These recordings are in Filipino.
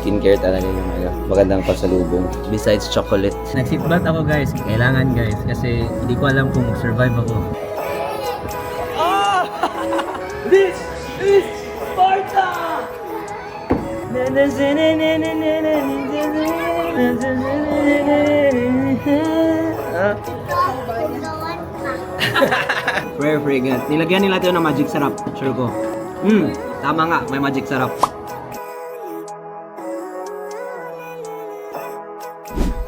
skincare talaga yung magandang pasalubong. Besides chocolate. Nagsipbat ako guys, kailangan guys, kasi hindi ko alam kung survive ako. This is Sparta! Very fragrant. Nilagyan nila ito ng magic sarap. Sure ko. Tama nga, may magic sarap.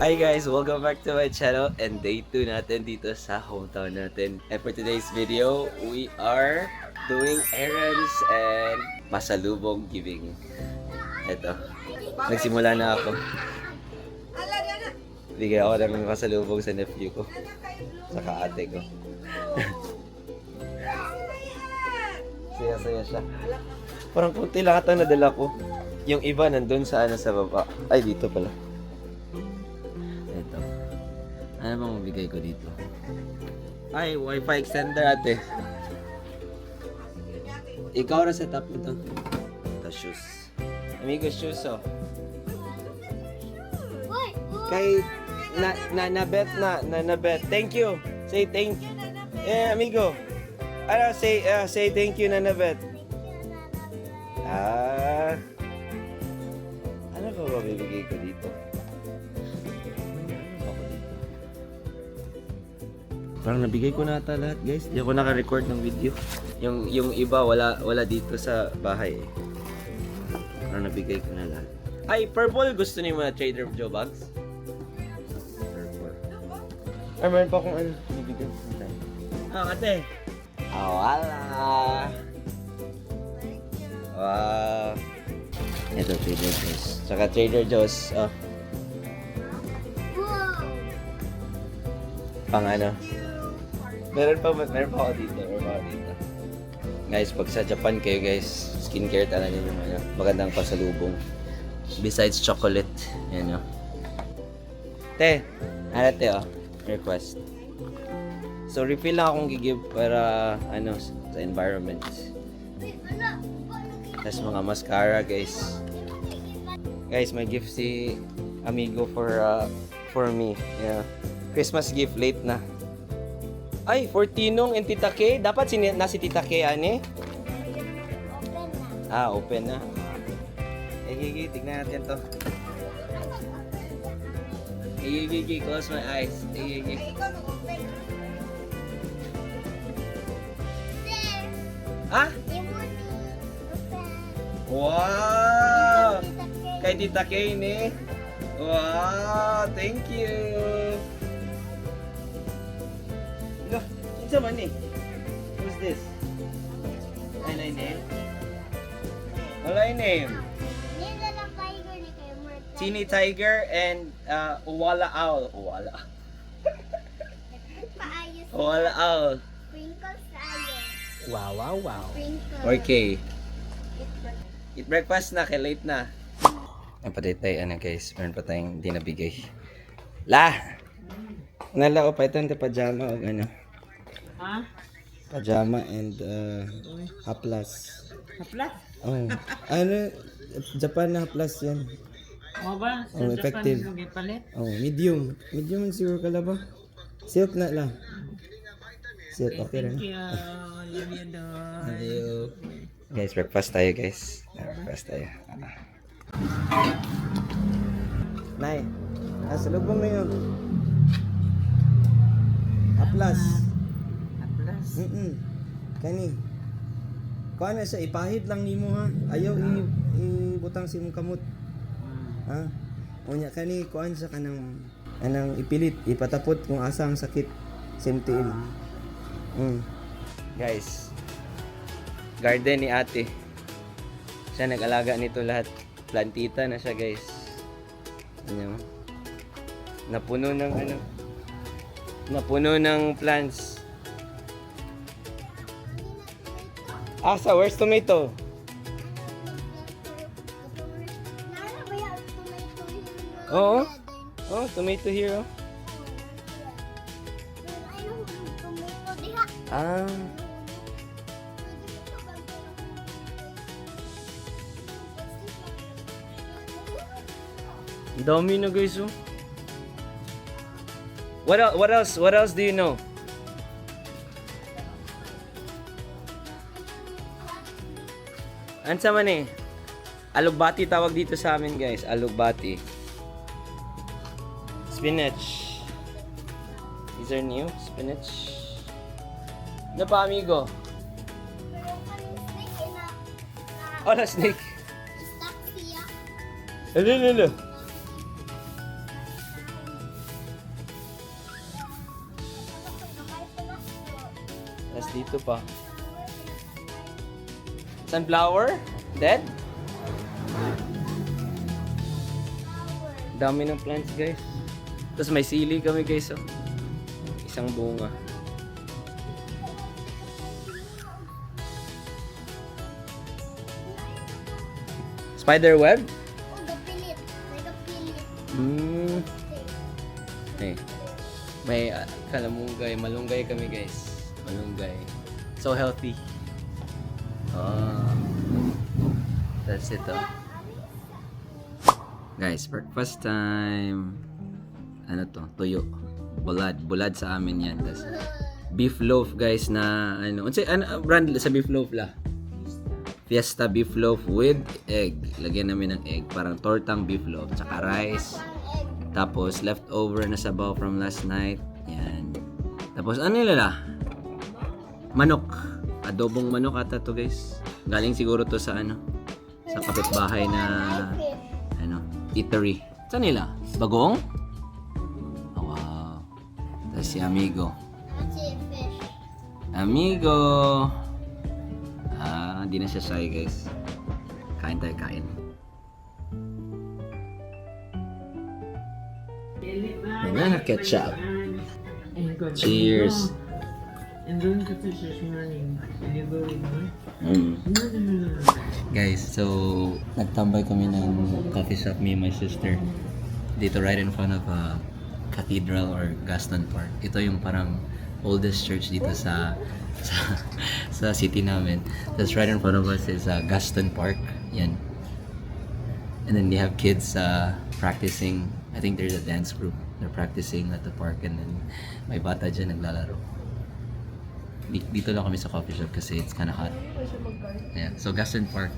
Hi guys! Welcome back to my channel and day 2 natin dito sa hometown natin. And for today's video, we are doing errands and pasalubong giving. Eto, nagsimula na ako. Bigay ako ng pasalubong sa nephew ko. Saka ate ko. Saya-saya siya. Parang kunti lang ata nadala ko. Yung iba nandun sa sa baba. Ay, dito pala. Ito. Ano bang mabigay ko dito? Ay, wifi extender ate. Ikaw na setup nito. Ito, shoes. Amigo, shoes oh. Kay Nanabet. Thank you. Say thank you. Eh, amigo. Ano, say thank you, Nanabet. Ano ba mabibigay ko dito? Parang nabigay ko na ata lahat, guys. Hindi ako naka-record ng video. Yung iba wala dito sa bahay. Parang nabigay ko na lahat. Ay, purple gusto niyo mga Trader Joe bags? Purple. Ay, meron pa akong ano, bibigay ko na. Ate. Wala. Wow. Ito, Trader Joe's. Tsaka Trader Joe's, pang ano. Meron pa ako dito. Guys, pag sa Japan kayo guys, skincare talaga yung magandang pasalubong. Besides chocolate, yan o. Te, request. So, refill lang akong gigive para, sa environment. Tapos mga mascara, guys. Guys, may gift si amigo for me. Yeah. Christmas gift, late na. Ay, for Tinong and Tita K. Dapat na si Tita K, ane? Open na. Open na. Gigi, tignan natin to. Gigi, close my eyes. Gigi. Ha? Wow! Kay Tita K ni. Wow! Thank you! Look, kinsa man ni? Who's this? Wala name? Wala name? Teeny Tiger and Uwala Owl. Uwala Owl. Sprinkles tayo. Wow. Sprinkles. Okay. Eat breakfast na, kay late na. Ang patitay, guys. Meron pa tayong hindi nabigay. Nalao pa ito, pajama o Ha? Pajama and haplas. Haplas? Oh. Japan na haplas yan. Ano ba? Oh, effective. Oh, medium. Medium man siguro kala ba? Silk na lang. Silk, okay rin. Thank you. Guys, breakfast tayo, guys. Breakfast tayo. Nay, salubong na yun. Haplas. Kani. Kuha na siya, ipahid lang nimo ha. Ayaw ibutang si mong kamot. Ha? Unya kani kuan sa kanang ipilit, ipatapot kung asa ang sakit. Simtiil. Guys. Garden ni ate. Siya nag-alaga nito lahat. Plantita na siya, guys. Napuno ng plants. Asa, where's tomato? Oo. Oh, tomato here. Ah. Ang dami na guys, oh. What else? What else do you know? Ansa man eh? Alugbati tawag dito sa amin, guys. Alugbati. Spinach. These are new. Spinach. Ano pa, amigo? Meron kaming snake na Oh, na snake. stuck siya. Hello. Tapos dito pa. Sunflower? Dead? Dami ng plants, guys. Tapos may sili kami, guys. Oh. Isang bunga. Spider web? Oh, gapilit. May gapilit. May kalamungay, malunggay kami, guys. Malunggay. So healthy. That's it, oh. Guys, breakfast time. Ano to? Tuyo. Bulad sa amin yan. Tas beef loaf, guys, na ano. Ano brand sa beef loaf la? Fiesta beef loaf with egg. Lagyan namin ng egg. Parang tortang beef loaf. Tsaka rice. Tapos leftover na sabaw from last night. Yan. Tapos ano nila? Manok. Adobong manok ata to, guys. Galing siguro to sa ano? Sa kapitbahay na ano, eatery. Saan nila? Bagong? Oh, wow. Tapos si Amigo. Kasi fish. Amigo! Hindi na siya shy, guys. Kain tayo, kain. Banana ketchup. Cheers! And doing the fish this morning. Did you go with me? Mm. Guys, so nagtambay kami ng coffee shop, me and my sister. Dito right in front of a cathedral or Gaston Park. Ito yung parang oldest church dito sa city namin. That's right in front of us is Gaston Park. Yan. And then they have kids practicing. I think there's a dance group. They're practicing at the park, and then may bata dyan naglalaro. Dito lang kami sa coffee shop kasi it's kinda hot. Yeah. So Gaston Park,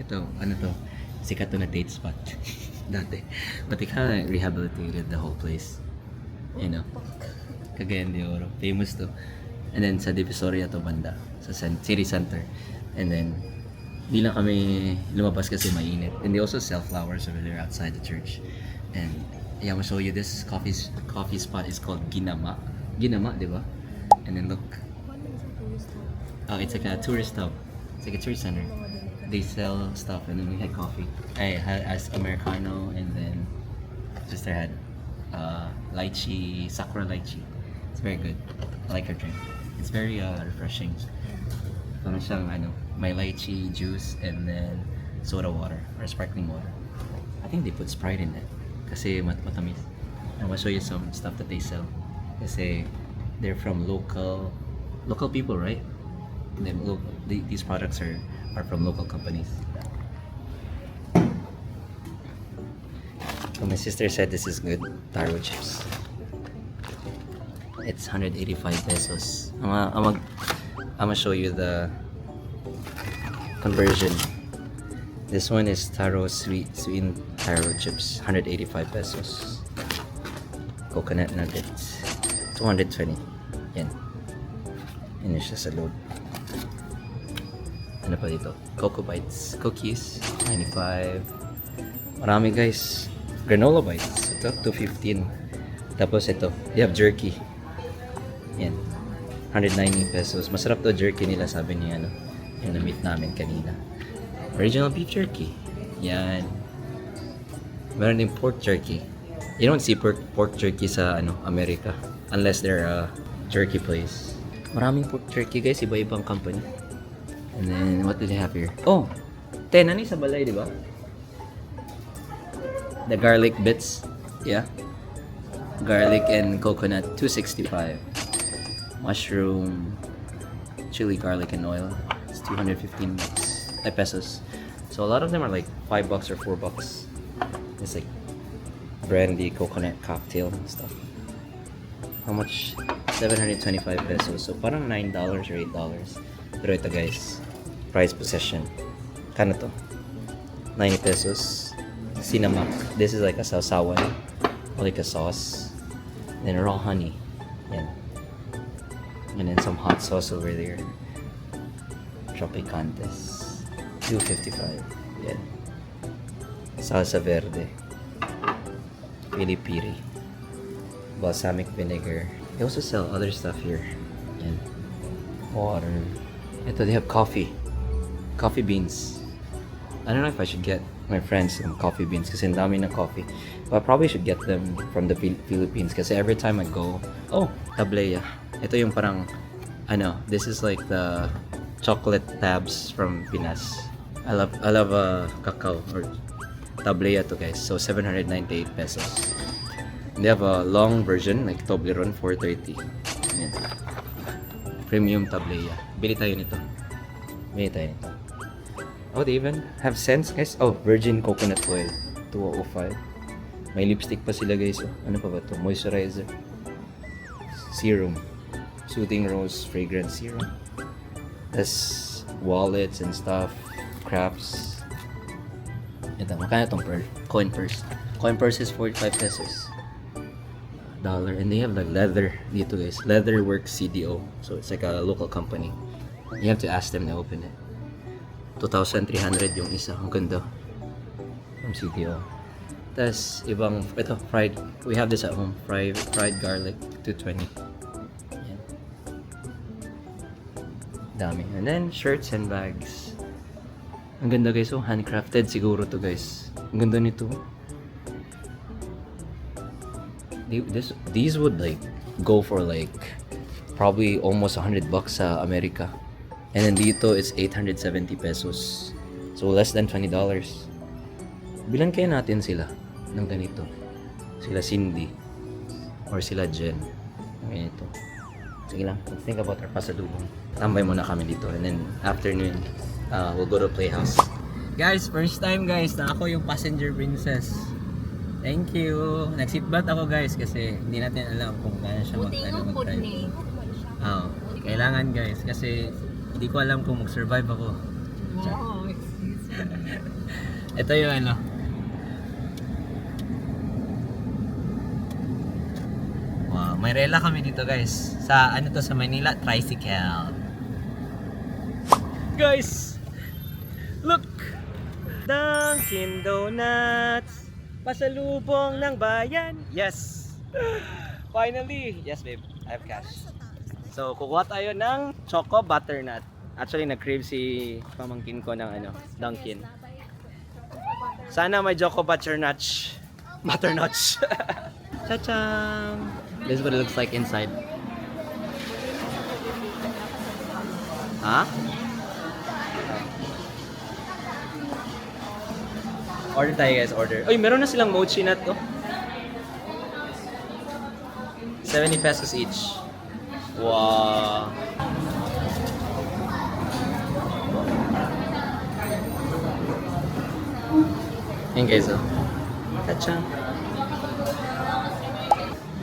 ito, ano to? Sikat to na date spot. Dati. But they kinda rehabilitated the whole place. You know? Cagayan de Oro. Famous to. And then sa Divisoria to banda. Sa city center. And then, di lang kami lumabas kasi mainit. And they also sell flowers over there outside the church. And yeah, I'm gonna show you this coffee spot is called Ginama. Ginama, di ba? And then look. Oh, it's like a tourist hub. It's like a tourist center. They sell stuff, and then we had coffee. I had as Americano, and then sister had lychee, sakura lychee. It's very good. I like her drink. It's very refreshing. Parang siyang may lychee juice and then soda water or sparkling water. I think they put Sprite in it kasi matamis. I'm gonna show you some stuff that they sell. Kasi they're from local people, right? And then these products are from local companies. So my sister said this is good taro chips. It's 185 pesos. I'm gonna show you the conversion. This one is taro sweet taro chips, 185 pesos. Coconut nuggets, 220. Yan. Yan siya sa loob. Ano pa dito? Cocoa Bites, cookies, 95. Marami, guys. Granola bites, ito 215. Tapos ito, they have jerky. Yan. 190 pesos. Masarap to jerky nila, sabi ni yung na-meet namin kanina. Original beef jerky. Yan. Meron din pork jerky. You don't see pork jerky sa America unless they're a jerky place. Maraming pork jerky, guys, iba-ibang company. And then what do they have here? Oh, nani sa balay, di ba? The garlic bits. Yeah. Garlic and coconut, 265. Mushroom, chili, garlic, and oil. It's 215 pesos. So a lot of them are like $5 or $4. It's like brandy coconut cocktail and stuff. How much? 725 pesos. So parang $9 or $8. Pero ito guys, price possession. Kano to? 90 pesos. Cinnamon. This is like a sausawan. Like a sauce. Then raw honey. Yan. And then some hot sauce over there. Tropicantes. $2.55. Yan. Salsa verde. Pili-pili. Balsamic vinegar. They also sell other stuff here. Yan. Water. Ito, they have coffee. Coffee beans. I don't know if I should get my friends some coffee beans kasi ang dami ng coffee. But I probably should get them from the Philippines kasi every time I go, oh, tableya. Ito yung parang, this is like the chocolate tabs from Pinas. I love cacao or tableya to guys. So 798 pesos. They have a long version like Toblerone 430. Yan. Premium tableya. Bili tayo nito. Oh, they even have scents, guys. Oh, virgin coconut oil. 205. May lipstick pa sila, guys. Oh. Ano pa ba to? Moisturizer. Serum. Soothing Rose Fragrance Serum. That's wallets and stuff. Crafts. Ito, makanya itong pearl. Coin purse. Coin purse is 45 pesos. $1. And they have like leather dito, guys. Leather Works CDO. So it's like a local company. You have to ask them to open it. 2,300 yung isa. Ang ganda. From CDO. Tapos, ibang, ito, fried. We have this at home. Fried garlic. 220. Yan. Dami. And then, shirts and bags. Ang ganda, guys. Oh, handcrafted siguro to, guys. Ang ganda nito. These would like go for like probably almost $100 sa America. And then dito, it's 870 pesos. So, less than $20. Bilan kaya natin sila ng ganito? Sila Cindy. Or sila Jen. Ganito. Sige lang. Think about our pasalubong. Tambay muna kami dito. And then, afternoon, we'll go to Playhouse. Guys, first time guys na ako yung passenger princess. Thank you. Nag-seatbelt ako guys kasi hindi natin alam kung kaya siya mag-drive. Kailangan guys kasi hindi ko alam kung mag-survive ako. Wow, excuse me. Ito yung Wow, may rela kami dito guys. Sa sa Manila, tricycle. Guys, look! Dunkin' Donuts! Pasalubong ng bayan! Yes! Finally! Yes babe, I have cash. So, kukuha tayo ng Choco Butternut. Actually, nag-crave si pamangkin ko ng Dunkin'. Sana may Choco Butternut. Butternut. Cha-chang! This is what it looks like inside. Huh? Order tayo guys, order. Uy, meron na silang mochi nut to. 70 pesos each. Wow. Yan guys, oh. Tachang.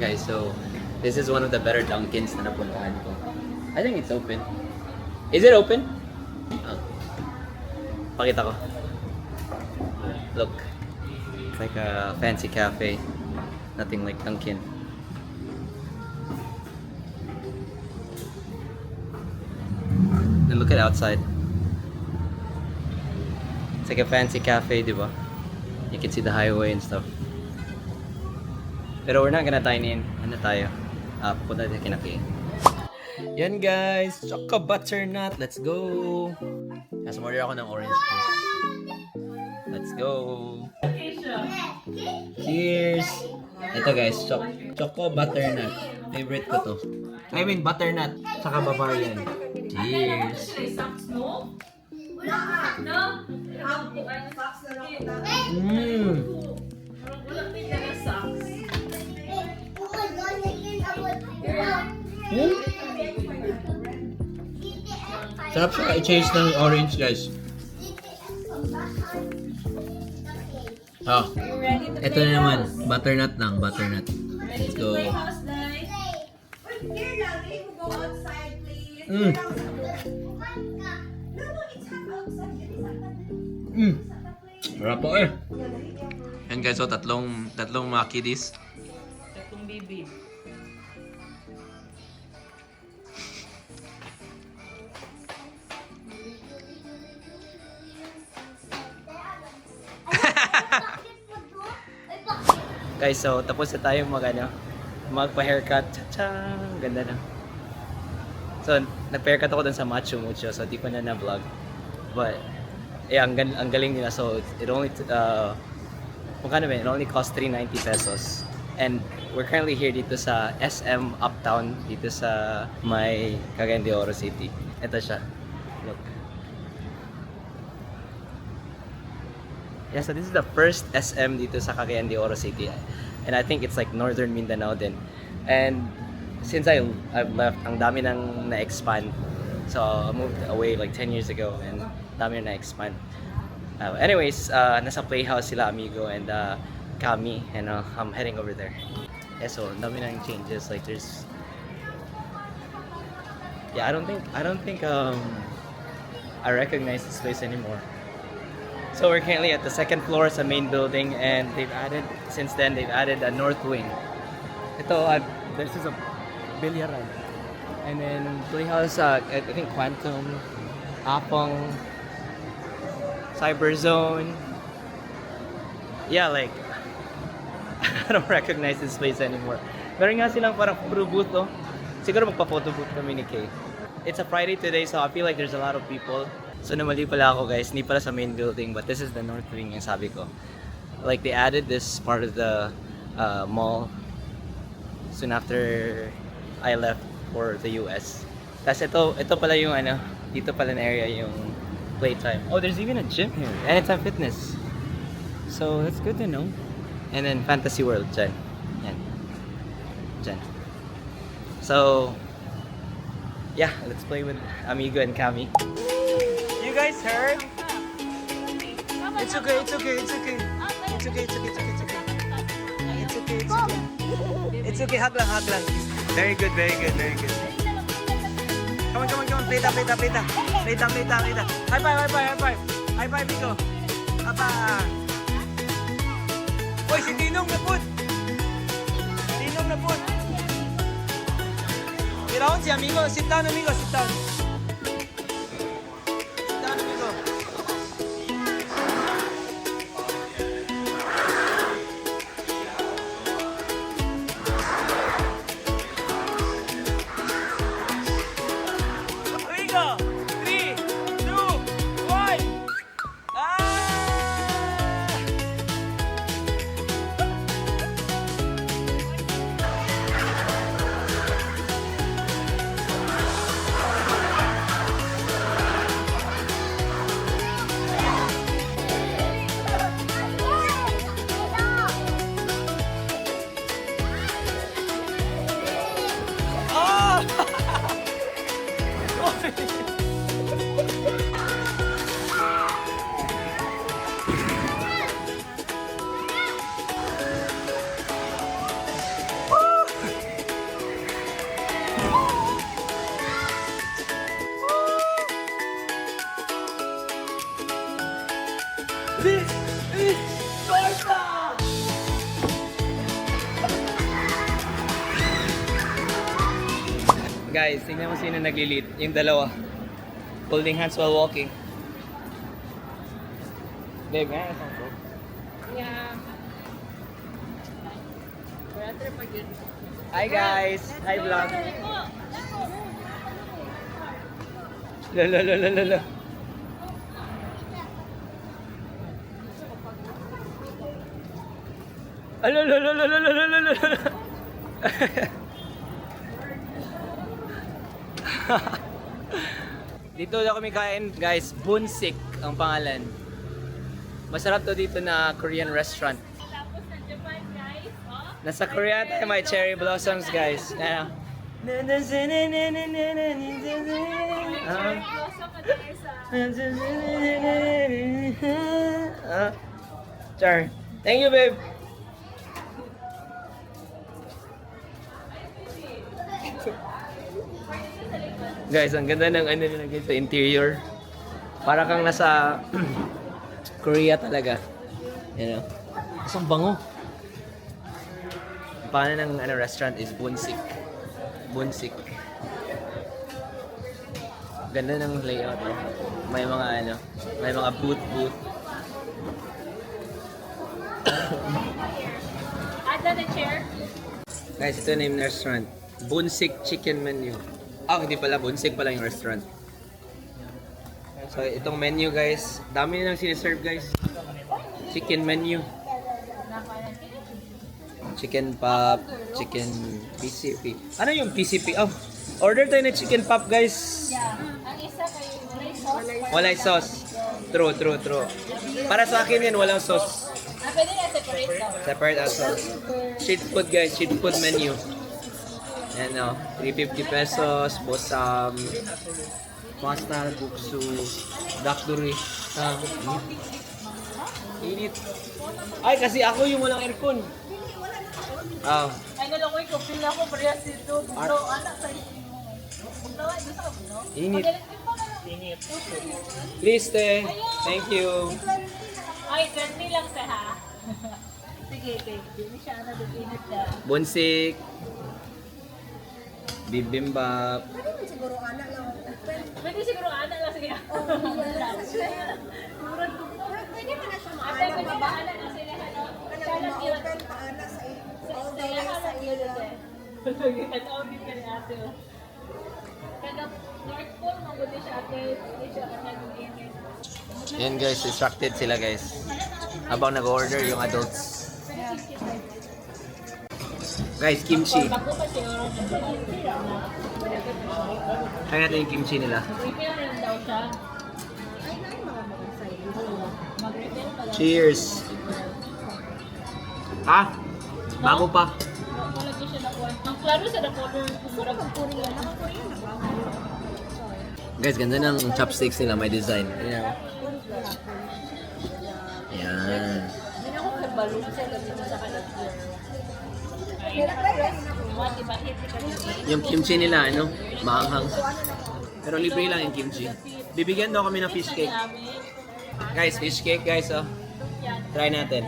Guys, so this is one of the better Dunkins na napuntahan ko. I think it's open. Is it open? Oh. Pakita ko. Look. It's like a fancy cafe. Nothing like Dunkin'. And look at outside. It's like a fancy cafe, di ba? You can see the highway and stuff. Pero we're not gonna dine in. Ano tayo? Pupunta tayo kinaki. Yan guys! Choco Butternut! Let's go! Kasi order ako ng orange juice. Let's go! Cheers! Ito guys, Choco Butternut. Favorite ko to. I mean butternut. Saka Bavarian. Cheers! Mmm! Sarap siya i-chase ng orange guys. Ito na naman, butternut lang, butternut. Let's go. Here, Lali, we go outside, please. Mm. No, it's hot outside. Sarap po eh. Yan guys, so tatlong mga kiddies. Tatlong baby. Guys, so tapos na tayo magpa-haircut. Cha-chang! Ganda na. So, nagpa-haircut ako dun sa Machu Mucho, so di ko na na-vlog. But, yeah, ang galing nila. So, it only, it only cost 390 pesos. And we're currently here dito sa SM Uptown, dito sa may Cagayan de Oro City. Ito siya. Look. Yeah, so this is the first SM dito sa Cagayan de Oro City. And I think it's like northern Mindanao din. And since I've left, ang dami nang na-expand. So I moved away like 10 years ago and dami na na-expand. Anyways, nasa playhouse sila Amigo and Kami, and I'm heading over there. Yeah, so dami nang changes. Like there's, yeah, I don't think I recognize this place anymore. So we're currently at the second floor sa main building, and since then they've added a north wing. Ito, this is a bilyaran. And then playhouse, I think Quantum, Apong, Cyberzone. Yeah, like, I don't recognize this place anymore. Meron nga silang parang photo booth, oh. Siguro magpa-photo booth kami ni Kay. It's a Friday today, so I feel like there's a lot of people. So namali pala ako guys, hindi pala sa main building, but this is the north wing yung sabi ko. Like they added this part of the mall soon after I left for the US. Tapos ito pala yung dito pala na area yung playtime. Oh, there's even a gym here, Anytime Fitness. So that's good to know. And then Fantasy World, dyan. Yan. Dyan. So, yeah, let's play with Amigo and Kami. You guys heard? It's okay, it's okay, it's okay. It's okay, it's okay, it's okay, it's okay. It's okay, it's okay. It's okay, hug lang, hug lang. Very good, very good, very good. Come on, come on, come on. Play ta, play ta, play ta. Play ta, play ta, play ta. High five, high five, high five. High five, Amigo. Apa. Hoy, si Tinong na put. Tinong na put. Miraon si Amigo. Sit down, Amigo, sit down. This is Sparta! Guys, tingnan mo sino nag-lead. Yung dalawa. Holding hands while walking. Babe, nga na saan ko? Yeah. Hi guys! Hi vlog! Lala. Dito na kami kain guys, Bunsik ang pangalan. Masarap to dito na Korean restaurant. Tapos sa Japan, guys. Oh, Nasa Korea tayo may cherry blossoms guys. blossom at sa... Char. Thank you, babe. Guys, ang ganda ng ano nilagay sa interior. Para kang nasa Korea talaga. You know? Isang bango. Ang pangalan ng ano, restaurant is Bunsik. Bunsik. Ganda ng layout. Eh. May mga ano, may mga booth. Add the chair. Guys, ito na yung restaurant. Bunsik Chicken Menu. Hindi pala. Bunsik pala yung restaurant. So, itong menu guys. Dami na nang siniserve guys. Chicken menu. Chicken pop. Chicken PCP. Ano yung PCP? Order tayo na chicken pop guys. Yeah. Ang isa kay sauce. Walay sauce. True. Para sa akin yan, walang sauce. Pwede na separate daw. Separate as sauce. Street food guys. Street food menu. Yan o. 350 pesos. Bosam. Pasta, buksu. Dakduri. Init. Ay, kasi ako yung walang aircon. Ay, nalakoy ko. Pila ko parehas dito. Dito, anak sa inyo. Init. Please, te. Thank you. Ay, 20 lang sa ha. Sige. Hindi siya na init na. Bunsik. Bibimbap. Pwede siguro anak lang. Sige. Pwede mo na siya Ate, maalam pwede ba? ba anak lang sila? Ano? Siya lang yun. Open paana sa all the Kaya way ka sa lang yun. ilo. Ito, hindi ka ni ate. Kada North Pole, mabuti siya ate. Hindi siya nag-init. Yan guys, distracted sila guys. Habang nag-order yung adults. Guys, kimchi. Bago pa siya. Try natin yung kimchi nila. Refill rin daw siya. Mag-refill pa daw. Cheers! Bago pa. Malagi siya nakuha. Ang klaro sa the color. Sarap ang Korean. Guys, ganda ng chopsticks nila, may design. Ayan. Yan. Hindi na ako kabalong sa dito sa kalat. Yung kimchi nila, maanghang. Pero libre lang yung kimchi. Bibigyan daw kami ng fish cake. Guys, fish cake guys, Try natin.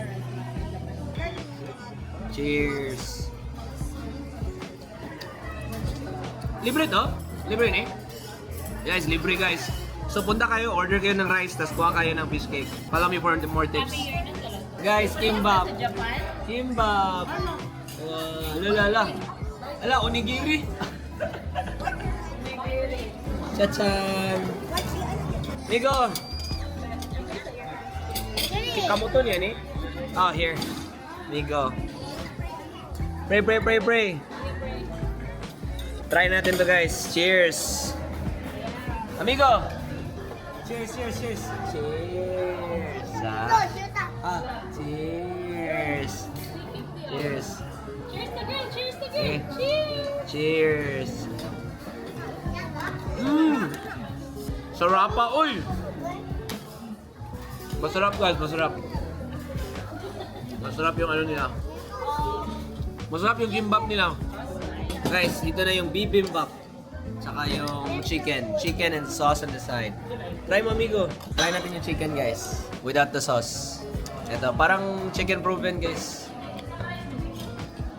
Cheers! Libre to? Libre ni? Guys, libre guys. So punta kayo, order kayo ng rice, tapos kuha kayo ng fish cake. Follow me for more tips. Guys, kimbap. Sa Japan? Kimbap. Lalala. Ala, onigiri. Chachan. Migo. Kamu to niya ni? Here. Migo. Pray. Try natin to guys. Cheers. Amigo. Cheers. Cheers. Cheers. Cheers. Cheers again! Cheers. Sarap pa, uy! Masarap guys, masarap. Masarap yung ano nila. Masarap yung kimbap nila. Guys, ito na yung bibimbap. Tsaka yung chicken. Chicken and sauce on the side. Try mo, amigo. Try natin yung chicken, guys. Without the sauce. Ito, parang chicken proven, guys.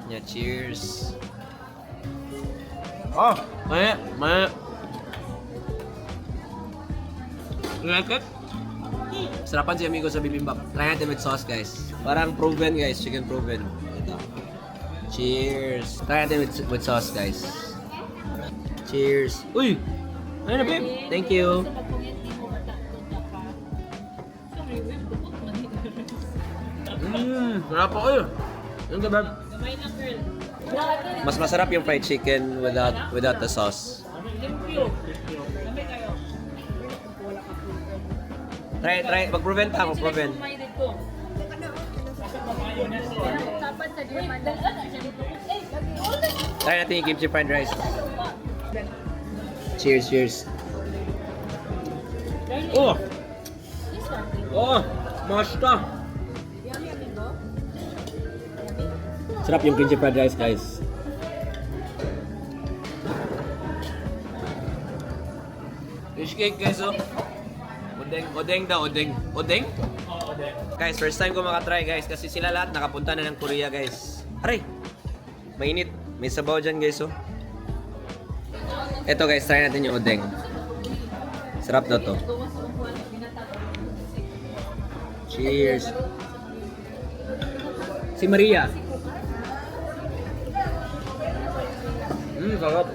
Yeah, cheers. Maya. You like it? Sarapan si amigo sa bibimbap. Try natin with sauce, guys. Parang proven, guys. Chicken proven. Ito. Cheers. Try natin with sauce, guys. Cheers. Uy! Ano na, babe? Thank you. Sarap ako yun. Yung babe. Gamay lang, girl. Mas masarap yung fried chicken without the sauce. Limpyo. Gamay kayo. Try. Mag-proven pa, mag-proven. Minded ko. Dapat sa German. Try natin yung kimchi fried rice. Cheers. Oh! Masta! Sarap yung kimchi fried rice, guys. Fish cake, guys, oh. Odeng daw, odeng. Odeng? Oo, odeng. Guys, first time ko makatry, guys, kasi sila lahat nakapunta na ng Korea, guys. Aray! Mainit. May sabaw dyan, guys, oh. Ito, guys, try natin yung odeng. Sarap daw to. Cheers! Si Maria. Sarap.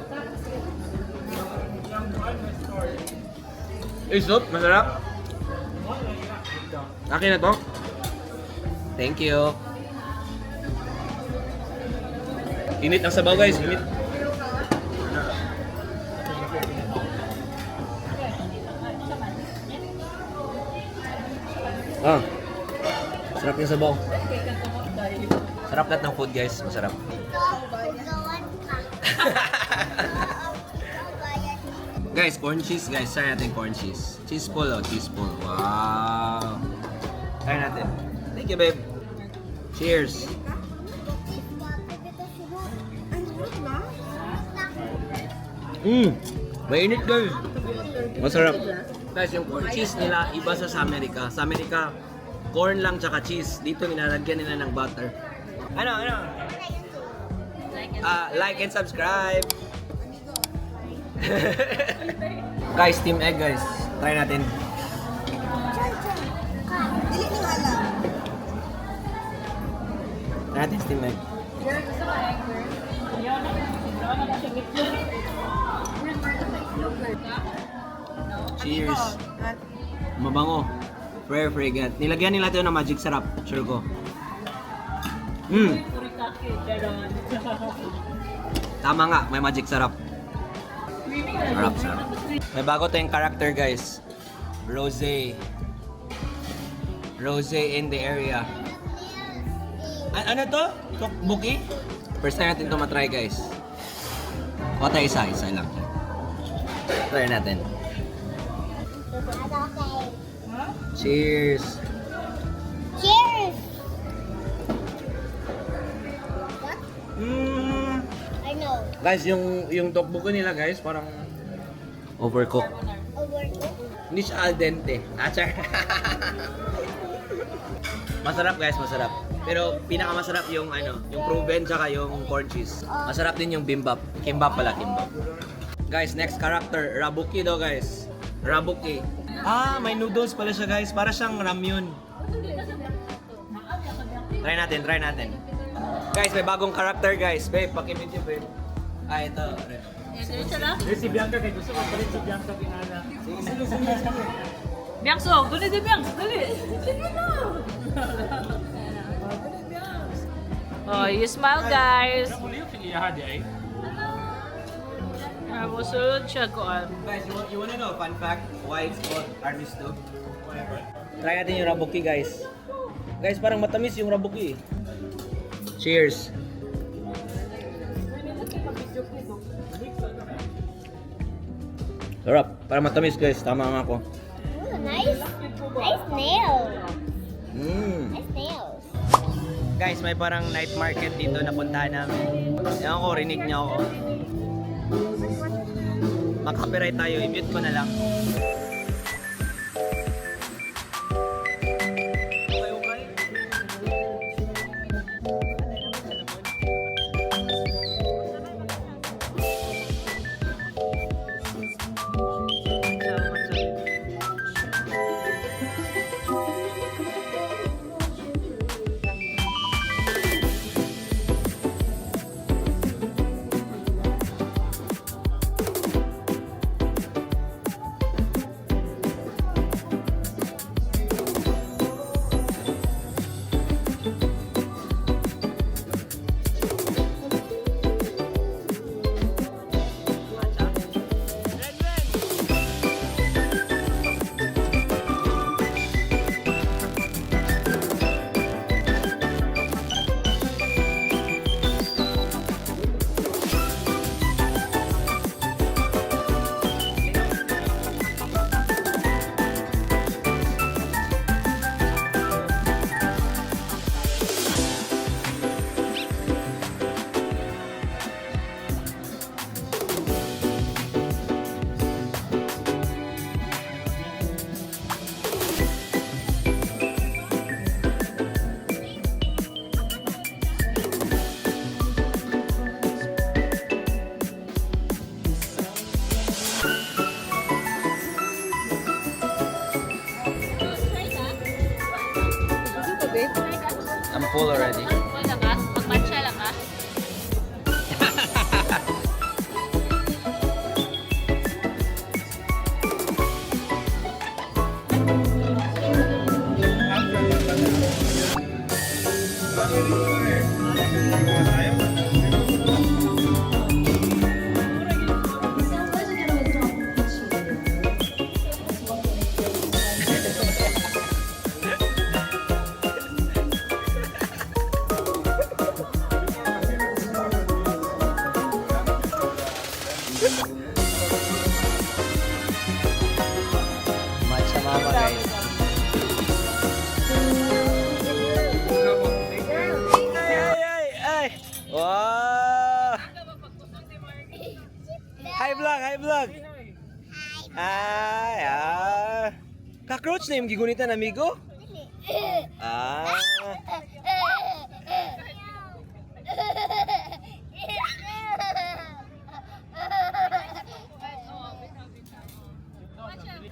Soup, masarap. Akin na to. Thank you. Init ang sabaw, guys. Init. Ah. Sarap yung sabaw. Sarap lahat ng food, guys. Masarap. Hugawan ka. Guys, corn cheese, guys. Try natin corn cheese. Cheese ball, oh. Cheese ball. Wow. Try natin. Thank you, babe. Cheers. Mainit, guys. Masarap. Guys, yung corn cheese nila, iba sa Amerika. Sa Amerika, corn lang tsaka cheese. Dito, nilalagyan nila ng butter. Ano? Like and subscribe. Guys, team egg, guys. Try natin. Dili ni wala. Try natin steam egg. Cheers. Mabango. Very fragrant. Nilagyan nila ito ng magic sarap. Sure ko. Tama nga, may magic sarap. Sarap. May bago tayong character, guys. Rose. Rose in the area. Ano to? Tokboki? First time natin ito matry, guys. O tayo isa lang. Try natin. Cheers! Cheers! I know. Guys, yung tokboki nila, guys, parang overcooked. Overcooked. Hindi siya al dente. Achar. Masarap, guys, masarap. Pero pinakamasarap yung yung proven tsaka yung corn cheese. Masarap din yung bimbap. Kimbap pala, kimbap. Guys, next character, Rabuki daw, guys. Rabuki. Ah, may noodles pala siya, guys. Para siyang ramyun. Try natin. Guys, may bagong character, guys. Babe, pakimit yun, babe. Ah, ito. Si Bianca, kaya gusto ko palit si Bianca kinala. Biangso, dali di Biangso, dali. Sige na. Oh, you smile, guys. Muli yung kiniyahan di ay. Musulod siya koan. Guys, you wanna know fun fact why it's called Army Stew? Try natin yung Rabuki, guys. Guys, parang matamis yung Rabuki. Cheers! Sarap. Parang matamis, guys. Tama nga ako. Ooh, nice. Nice nails. Nice nails. Guys, may parang night market dito na puntahan namin. Ewan ko, rinig niya ako. Mag-copyright tayo. I-mute ko na lang. Matcha mama guys. Ay! Wow! Hi vlog, hi vlog. Ay, Cockroach na yung gigunitan, amigo? Ah.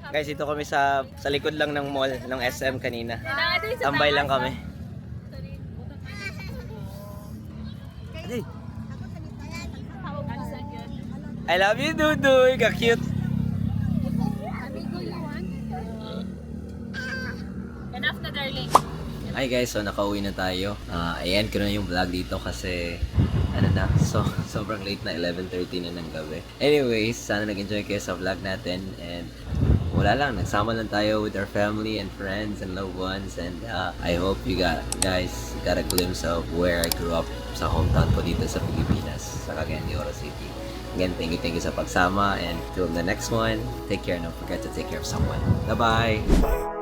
Guys, dito kami sa likod lang ng mall ng SM kanina. Tambay lang kami. Hey. I love you, Dudoy. Ka-cute. Enough na, darling. Hi guys, so nakauwi na tayo. I-end ko na yung vlog dito kasi sobrang late na, 11:30 na ng gabi. Anyways, sana nag-enjoy kayo sa vlog natin and wala lang, nagsama lang tayo with our family and friends and loved ones and I hope you guys got a glimpse of where I grew up sa hometown ko dito sa Pilipinas, sa Cagayan de Oro City. Again, thank you sa pagsama and till the next one, take care and don't forget to take care of someone. Bye-bye!